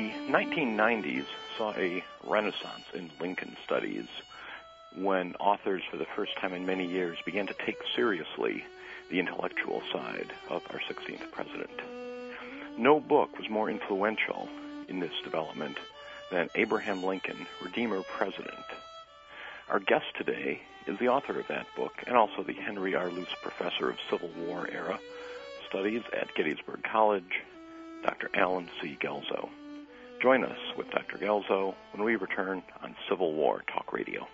The 1990s saw a renaissance in Lincoln studies when authors, for the first time in many years, began to take seriously the intellectual side of our 16th president. No book was more influential in this development than Abraham Lincoln, Redeemer President. Our guest today is the author of that book and also the Henry R. Luce Professor of Civil War Era Studies at Gettysburg College, Dr. Alan C. Gelzo. Join us with Dr. Gelzo when we return on Civil War Talk Radio.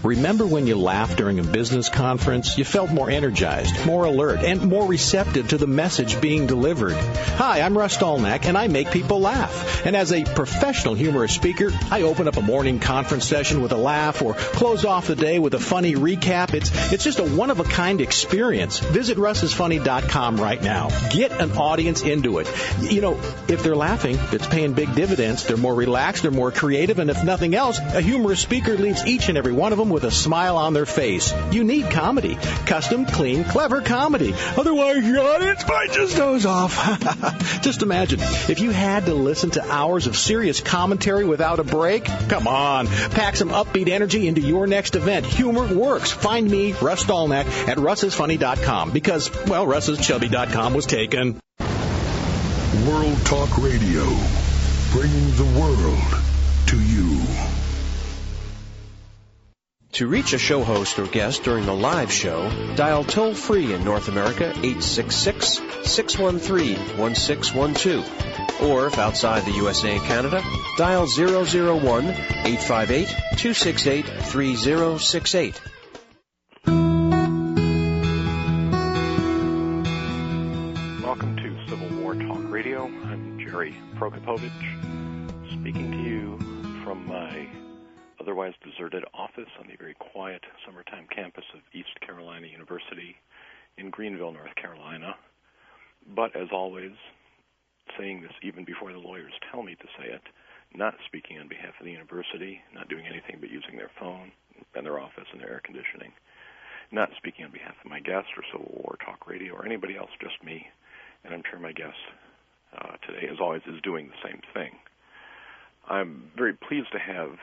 Remember when you laughed during a business conference? You felt more energized, more alert, and more receptive to the message being delivered. Hi, I'm Russ Dolnack, and I make people laugh. And as a professional humorous speaker, I open up a morning conference session with a laugh or close off the day with a funny recap. It's just a one-of-a-kind experience. Visit russisfunny.com right now. Get an audience into it. You know, if they're laughing, it's paying big dividends. They're more relaxed, they're more creative, and if nothing else, a humorous speaker leaves each and every one of them with a smile on their face. You need comedy. Custom, clean, clever comedy. Otherwise, your audience might just doze off. Just imagine, if you had to listen to hours of serious commentary without a break, come on, pack some upbeat energy into your next event. Humor works. Find me, Russ Dolnack, at russisfunny.com because, well, russischubby.com was taken. World Talk Radio, bringing the world to you. To reach a show host or guest during the live show, dial toll-free in North America 866-613-1612. Or if outside the USA and Canada, dial 001-858-268-3068. Welcome to Civil War Talk Radio. I'm Jerry Prokopovich, speaking to you from my otherwise deserted office on the very quiet summertime campus of East Carolina University in Greenville, North Carolina. But as always, saying this even before the lawyers tell me to say it, not speaking on behalf of the university, not doing anything but using their phone and their office and their air conditioning, not speaking on behalf of my guest or Civil War Talk Radio or anybody else, just me. And I'm sure my guest today, as always, is doing the same thing. I'm very pleased to have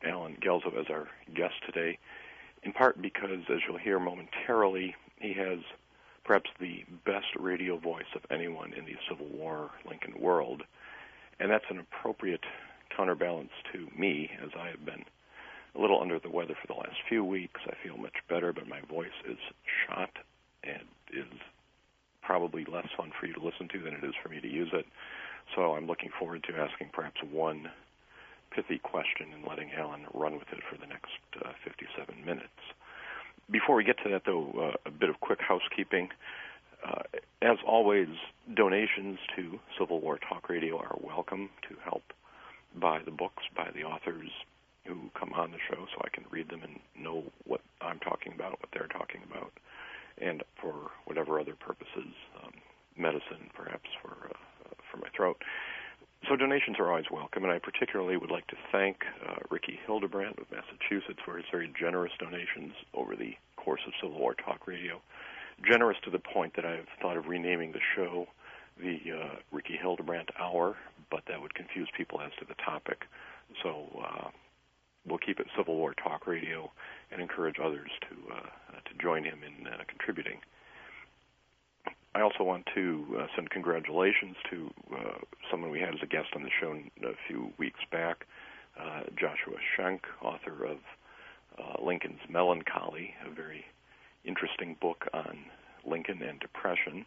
Alan Gelzo as our guest today, in part because, as you'll hear momentarily, he has perhaps the best radio voice of anyone in the Civil War Lincoln world, and that's an appropriate counterbalance to me, as I have been a little under the weather for the last few weeks. I feel much better, but my voice is shot and is probably less fun for you to listen to than it is for me to use it. So I'm looking forward to asking perhaps one pithy question and letting Alan run with it for the next 57 minutes. Before we get to that, though, a bit of quick housekeeping. As always, donations to Civil War Talk Radio are welcome to help buy the books by the authors who come on the show so I can read them and know what I'm talking about, what they're talking about, and for whatever other purposes, medicine perhaps for my throat. So donations are always welcome, and I particularly would like to thank Ricky Hildebrandt of Massachusetts for his very generous donations over the course of Civil War Talk Radio. Generous to the point that I've thought of renaming the show the Ricky Hildebrandt Hour, but that would confuse people as to the topic. So we'll keep it Civil War Talk Radio and encourage others to join him in contributing. I also want to send congratulations to someone we had as a guest on the show a few weeks back, Joshua Schenck, author of Lincoln's Melancholy, a very interesting book on Lincoln and depression,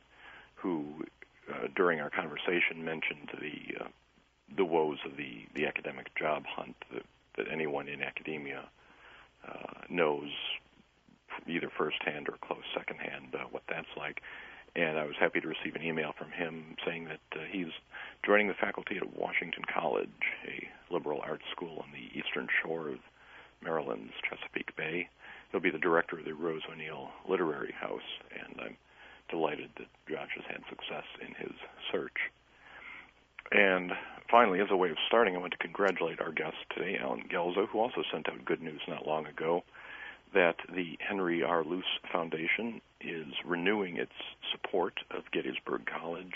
who during our conversation mentioned the woes of the academic job hunt that anyone in academia knows either firsthand or close secondhand what that's like. And I was happy to receive an email from him saying that he's joining the faculty at Washington College, a liberal arts school on the eastern shore of Maryland's Chesapeake Bay. He'll be the director of the Rose O'Neill Literary House, and I'm delighted that Josh has had success in his search. And finally, as a way of starting, I want to congratulate our guest today, Alan Gelzo, who also sent out good news not long ago that the Henry R. Luce Foundation is renewing its support of Gettysburg College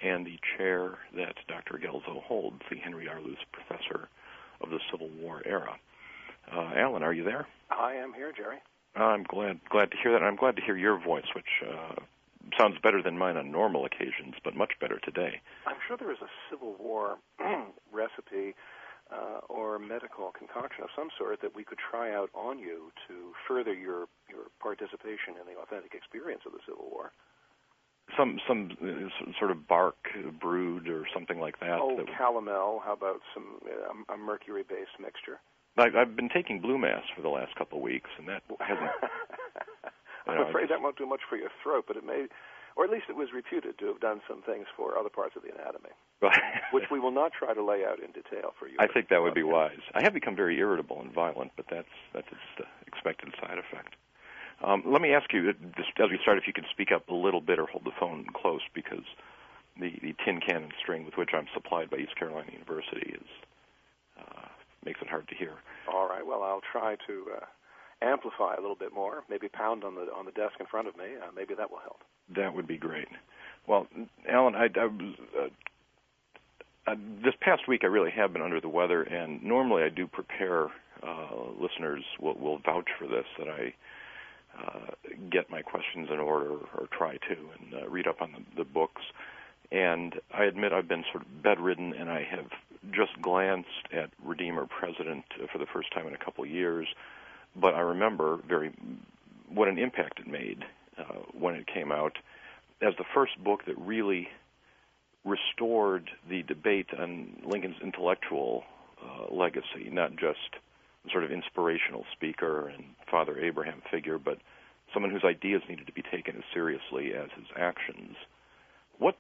and the chair that Dr. Gelzo holds, the Henry R. Luce Professor of the Civil War era. Alan, are you there? I am here, Jerry. I'm glad to hear that, and I'm glad to hear your voice, which sounds better than mine on normal occasions, but much better today. I'm sure there is a Civil War recipe or medical concoction of some sort that we could try out on you to further your participation in the authentic experience of the Civil War. Some sort of bark brewed or something like that. Oh, calomel. How about a mercury-based mixture? I've been taking Blue Mass for the last couple of weeks, and that hasn't... I'm afraid that won't do much for your throat, but it may, or at least it was reputed to have done some things for other parts of the anatomy, which we will not try to lay out in detail for you. I think that would be wise. I have become very irritable and violent, but that's its expected side effect. Let me ask you, just as we start, if you could speak up a little bit or hold the phone close, because the tin can and string with which I'm supplied by East Carolina University makes it hard to hear. All right. Well, I'll try to amplify a little bit more. Maybe pound on the desk in front of me. Maybe that will help. That would be great. Well, Alan, I was this past week I really have been under the weather, and normally I do prepare. Listeners will vouch for this, that I get my questions in order, or try to, and read up on the books. And I admit I've been sort of bedridden, and I have just glanced at Redeemer President for the first time in a couple of years. But I remember what an impact it made when it came out as the first book that really restored the debate on Lincoln's intellectual legacy, not just sort of inspirational speaker and Father Abraham figure, but someone whose ideas needed to be taken as seriously as his actions. What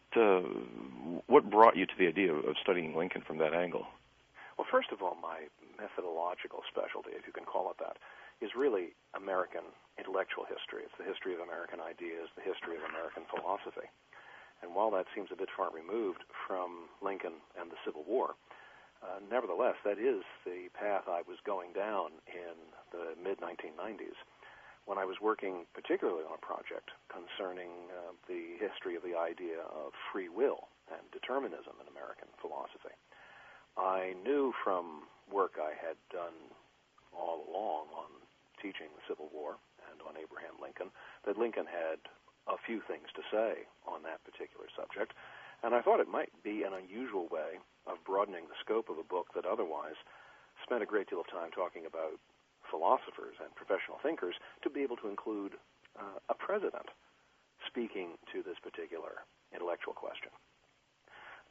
brought you to the idea of studying Lincoln from that angle? Well, first of all, my methodological specialty, if you can call it that, is really American intellectual history. It's the history of American ideas, the history of American philosophy. And while that seems a bit far removed from Lincoln and the Civil War, nevertheless, that is the path I was going down in the mid-1990s when I was working particularly on a project concerning the history of the idea of free will and determinism in American philosophy. I knew from work I had done all along on teaching the Civil War and on Abraham Lincoln that Lincoln had a few things to say on that particular subject, and I thought it might be an unusual way of broadening the scope of a book that otherwise spent a great deal of time talking about philosophers and professional thinkers to be able to include a president speaking to this particular intellectual question.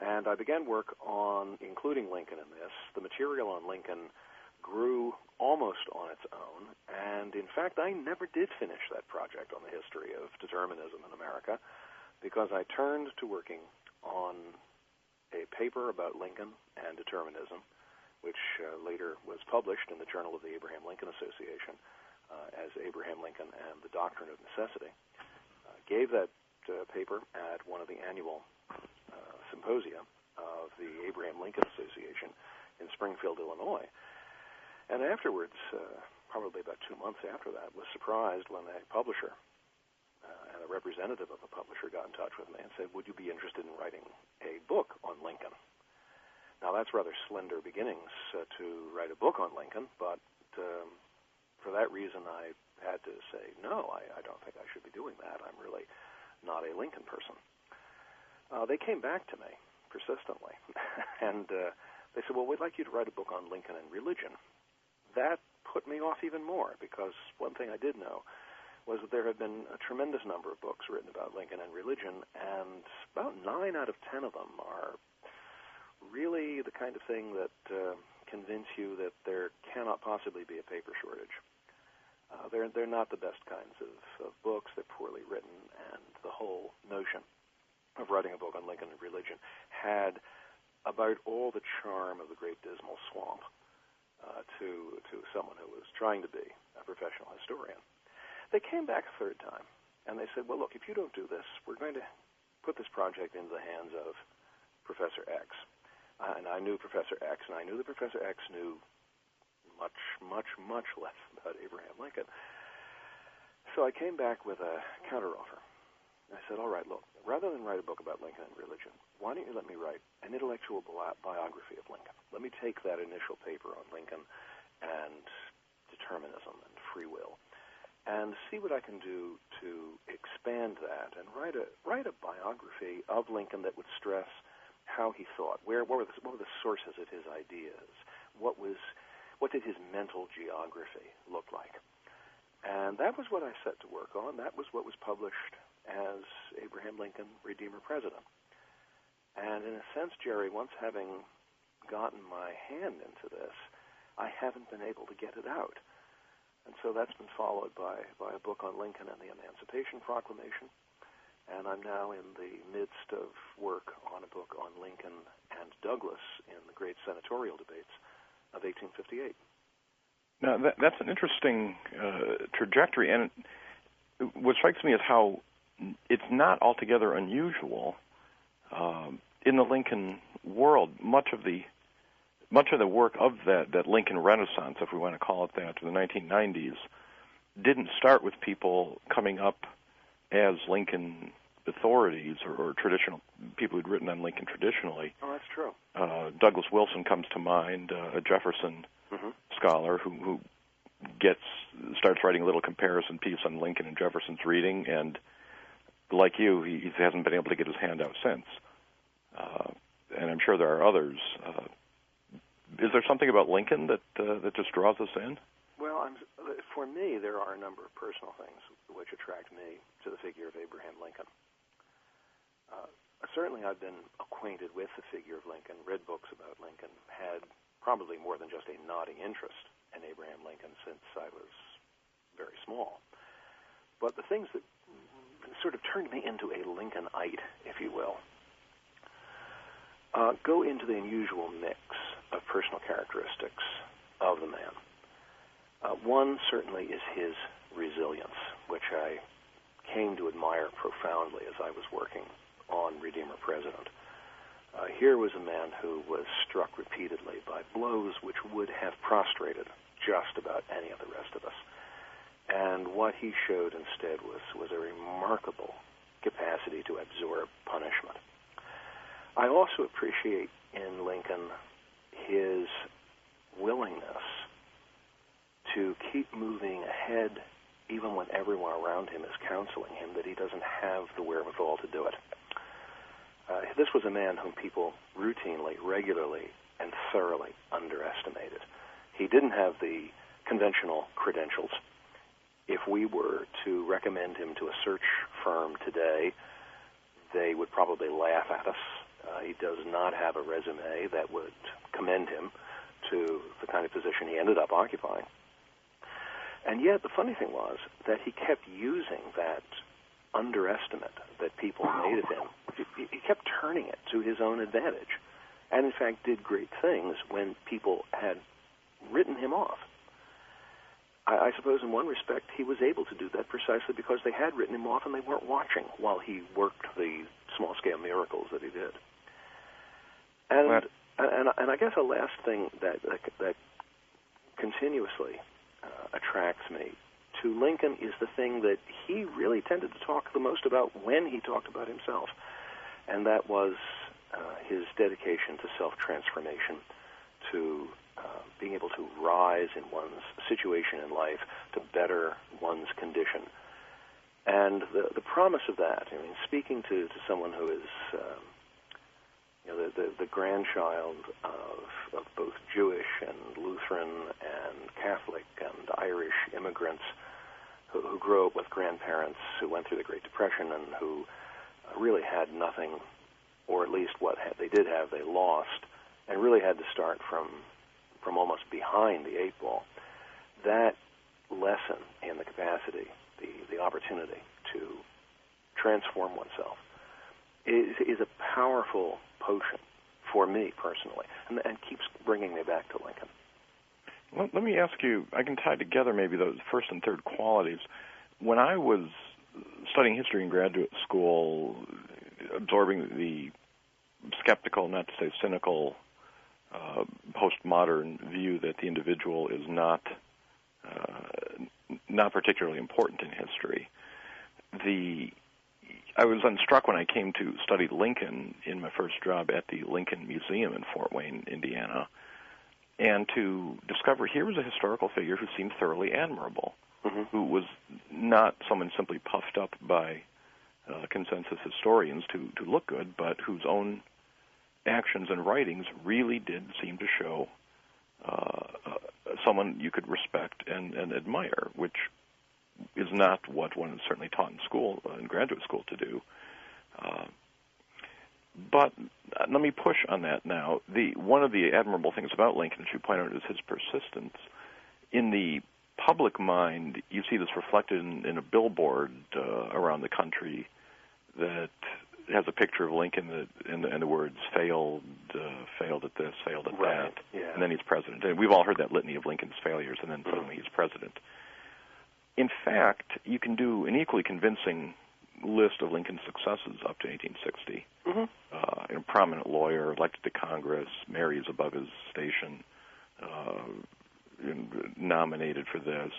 And I began work on including Lincoln in this. The material on Lincoln grew almost on its own, and in fact I never did finish that project on the history of determinism in America because I turned to working on a paper about Lincoln and determinism, which later was published in the Journal of the Abraham Lincoln Association as Abraham Lincoln and the Doctrine of Necessity. Gave that paper at one of the annual symposia of the Abraham Lincoln Association in Springfield, Illinois. And afterwards, probably about 2 months after that, was surprised when a publisher and a representative of a publisher got in touch with me and said, would you be interested in writing a book on Lincoln? Now, that's rather slender beginnings to write a book on Lincoln, but for that reason I had to say, no, I don't think I should be doing that. I'm really not a Lincoln person. They came back to me persistently, and they said, well, we'd like you to write a book on Lincoln and religion. That put me off even more, because one thing I did know was that there had been a tremendous number of books written about Lincoln and religion, and about 9 out of 10 of them are really the kind of thing that convince you that there cannot possibly be a paper shortage. They're not the best kinds of books. They're poorly written, and the whole notion of writing a book on Lincoln and religion had about all the charm of the Great Dismal Swamp to someone who was trying to be a professional historian. They came back a third time, and they said, well, look, if you don't do this, we're going to put this project into the hands of Professor X. And I knew Professor X, and I knew that Professor X knew much less about Abraham Lincoln. So I came back with a counteroffer. I said, all right, look, rather than write a book about Lincoln and religion, why don't you let me write an intellectual biography of Lincoln? Let me take that initial paper on Lincoln and determinism and free will and see what I can do to expand that and write a biography of Lincoln that would stress how he thought, what were the sources of his ideas, what did his mental geography look like. And that was what I set to work on. That was what was published as Abraham Lincoln, Redeemer President. And in a sense, Jerry, once having gotten my hand into this, I haven't been able to get it out. And so that's been followed by a book on Lincoln and the Emancipation Proclamation. And I'm now in the midst of work on a book on Lincoln and Douglas in the great senatorial debates of 1858. Now, that's an interesting trajectory, and what strikes me is how it's not altogether unusual in the Lincoln world. Much of the work of that Lincoln Renaissance, if we want to call it that, to the 1990s, didn't start with people coming up as Lincoln authorities or traditional people who'd written on Lincoln traditionally. Oh, that's true. Douglas Wilson comes to mind, a Jefferson scholar who starts writing a little comparison piece on Lincoln and Jefferson's reading, and like you, he hasn't been able to get his hand out since. And I'm sure there are others. Is there something about Lincoln that just draws us in? Well, for me, there are a number of personal things which attract me to the figure of Abraham Lincoln. Certainly, I've been acquainted with the figure of Lincoln, read books about Lincoln, had probably more than just a nodding interest in Abraham Lincoln since I was very small. But the things that sort of turned me into a Lincolnite, if you will, go into the unusual mix of personal characteristics of the man. One certainly is his resilience, which I came to admire profoundly as I was working on Redeemer President. Here was a man who was struck repeatedly by blows which would have prostrated just about any of the rest of us. And what he showed instead was a remarkable capacity to absorb punishment. I also appreciate in Lincoln his willingness to keep moving ahead even when everyone around him is counseling him that he doesn't have the wherewithal to do it. This was a man whom people routinely, regularly, and thoroughly underestimated. He didn't have the conventional credentials. If we were to recommend him to a search firm today, they would probably laugh at us. He does not have a resume that would commend him to the kind of position he ended up occupying. And yet the funny thing was that he kept using that underestimate that people made of him. He kept turning it to his own advantage, and in fact did great things when people had written him off. I suppose in one respect he was able to do that precisely because they had written him off and they weren't watching while he worked the small-scale miracles that he did. And I guess a last thing that continuously attracts me to Lincoln is the thing that he really tended to talk the most about when he talked about himself, and that was his dedication to self-transformation, to being able to rise in one's situation in life, to better one's condition. And the promise of that, I mean, speaking to someone who is the grandchild of both Jewish and Lutheran and Catholic and Irish immigrants who grew up with grandparents who went through the Great Depression and who really had nothing, or at least what they did have, they lost, and really had to start from almost behind the eight ball. That lesson in the capacity, the opportunity to transform oneself is a powerful potion for me personally, and keeps bringing me back to Lincoln. Well, let me ask you, I can tie together maybe those first and third qualities. When I was studying history in graduate school, absorbing the skeptical, not to say cynical, postmodern view that the individual is not particularly important in history. I was unstruck when I came to study Lincoln in my first job at the Lincoln Museum in Fort Wayne, Indiana, and to discover here was a historical figure who seemed thoroughly admirable, who was not someone simply puffed up by consensus historians to look good, but whose own actions and writings really did seem to show someone you could respect and admire, which is not what one is certainly taught in school, in graduate school, to do. But let me push on that now. One of the admirable things about Lincoln, as you point out, is his persistence. In the public mind, you see this reflected in a billboard around the country that has a picture of Lincoln and the words failed at this, failed at that, and then he's president. And we've all heard that litany of Lincoln's failures, and then suddenly he's president. In fact, you can do an equally convincing list of Lincoln's successes up to 1860. A prominent lawyer, elected to Congress, marries above his station, nominated for this.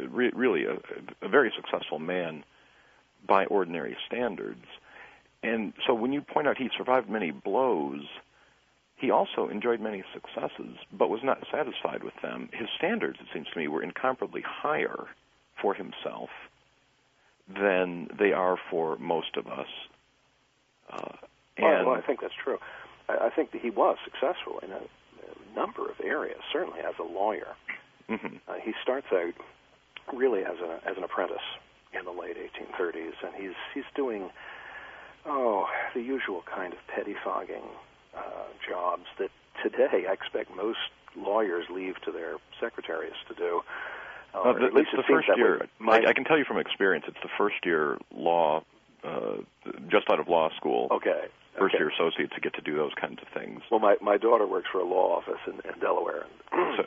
Really a very successful man by ordinary standards. And so when you point out he survived many blows, he also enjoyed many successes, but was not satisfied with them. His standards, it seems to me, were incomparably higher for himself than they are for most of us. Well, I think that's true. I think that he was successful in a number of areas, certainly as a lawyer. He starts out really as an apprentice in the late 1830s, and he's doing the usual kind of pettifogging jobs that today I expect most lawyers leave to their secretaries to do. At least it's the first year. I can tell you from experience, it's the first year law, just out of law school. First year associates who get to do those kinds of things. Well, my daughter works for a law office in Delaware. So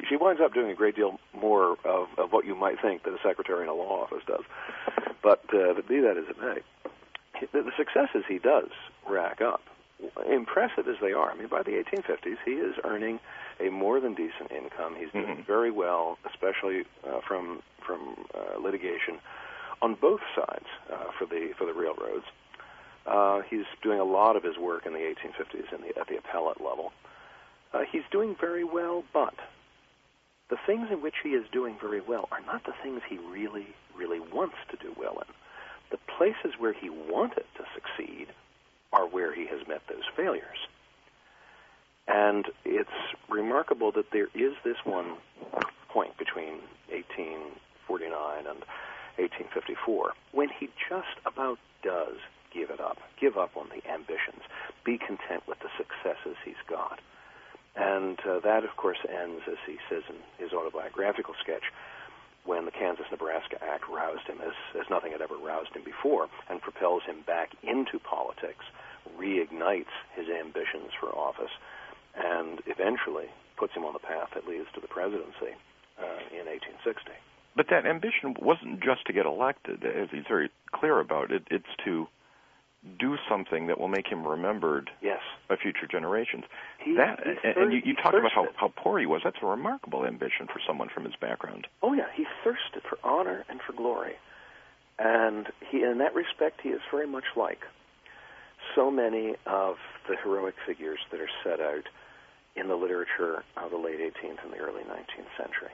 she winds up doing a great deal more of what you might think that a secretary in a law office does. But be that as it may, the successes he does rack up, impressive as they are. I mean, by the 1850s, he is earning a more than decent income. He's doing very well, especially from litigation on both sides for the railroads. He's doing a lot of his work in the 1850s at the appellate level. He's doing very well, but the things in which he is doing very well are not the things he really, really wants to do well in. The places where he wanted to succeed are where he has met those failures. And it's remarkable that there is this one point between 1849 and 1854 when he just about does give up on the ambitions, be content with the successes he's got. And that, of course, ends, as he says in his autobiographical sketch, when the Kansas-Nebraska Act roused him as nothing had ever roused him before and propels him back into politics, reignites his ambitions for office, and eventually puts him on the path that leads to the presidency in 1860. But that ambition wasn't just to get elected, as he's very clear about it. It's to do something that will make him remembered by future generations. You talked about how poor he was. That's a remarkable ambition for someone from his background. Oh, yeah. He thirsted for honor and for glory. And in that respect, he is very much like so many of the heroic figures that are set out in the literature of the late 18th and the early 19th century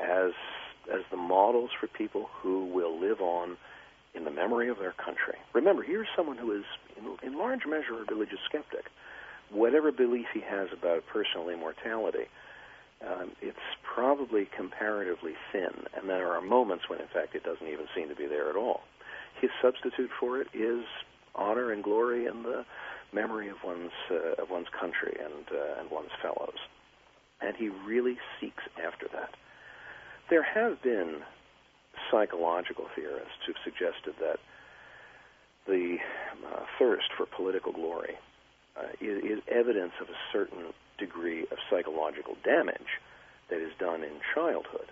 as the models for people who will live on in the memory of their country. Remember, here's someone who is, in large measure, a religious skeptic. Whatever belief he has about personal immortality, it's probably comparatively thin, and there are moments when, in fact, it doesn't even seem to be there at all. His substitute for it is honor and glory and the memory of one's country and one's fellows. And he really seeks after that. There have been psychological theorists who've suggested that the thirst for political glory is evidence of a certain degree of psychological damage that is done in childhood,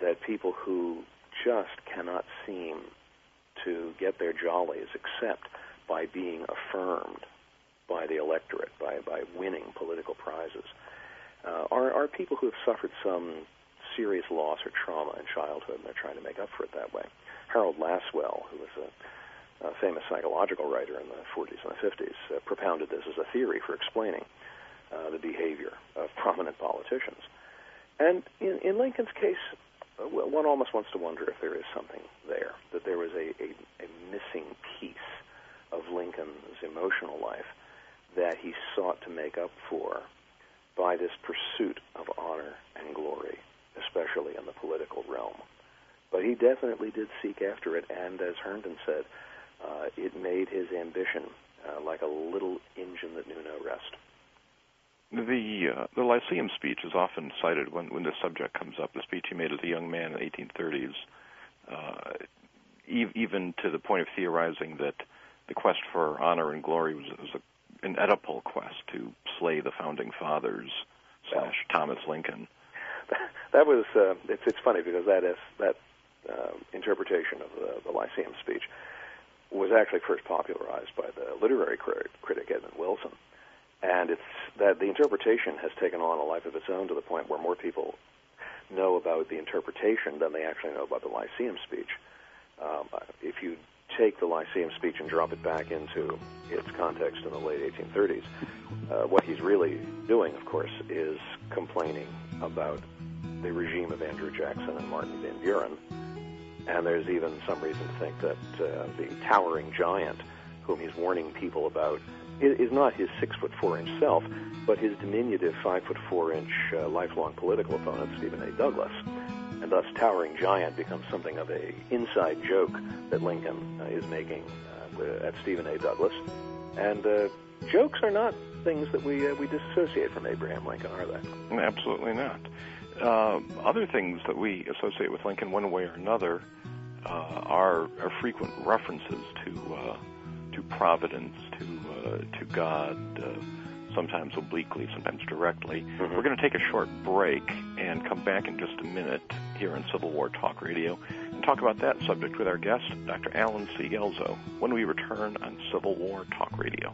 that people who just cannot seem to get their jollies except by being affirmed by the electorate, by winning political prizes, are people who have suffered some serious loss or trauma in childhood, and they're trying to make up for it that way. Harold Lasswell, who was a famous psychological writer in the 40s and the 50s, propounded this as a theory for explaining the behavior of prominent politicians. And in Lincoln's case, one almost wants to wonder if there is something there, that there was a missing piece of Lincoln's emotional life that he sought to make up for by this pursuit of honor and glory, especially in the political realm. But he definitely did seek after it, and as Herndon said, it made his ambition like a little engine that knew no rest. The Lyceum speech is often cited when this subject comes up, the speech he made as a young man in the 1830s, even to the point of theorizing that the quest for honor and glory was an Oedipal quest to slay the founding fathers / Thomas Lincoln. That was it's funny because that interpretation of the Lyceum speech was actually first popularized by the literary critic Edmund Wilson, and it's that the interpretation has taken on a life of its own to the point where more people know about the interpretation than they actually know about the Lyceum speech. If you take the Lyceum speech and drop it back into its context in the late 1830s, what he's really doing, of course, is complaining about the regime of Andrew Jackson and Martin Van Buren. And there's even some reason to think that the towering giant whom he's warning people about is not his 6'4" self, but his diminutive 5'4" lifelong political opponent, Stephen A. Douglas. And thus towering giant becomes something of a inside joke that Lincoln is making at Stephen A. Douglas. And jokes are not things that we disassociate from Abraham Lincoln, are they? Absolutely not. Other things that we associate with Lincoln one way or another are frequent references to Providence, to God, sometimes obliquely, sometimes directly. Mm-hmm. We're going to take a short break and come back in just a minute here on Civil War Talk Radio and talk about that subject with our guest, Dr. Alan C. Gelzo, when we return on Civil War Talk Radio.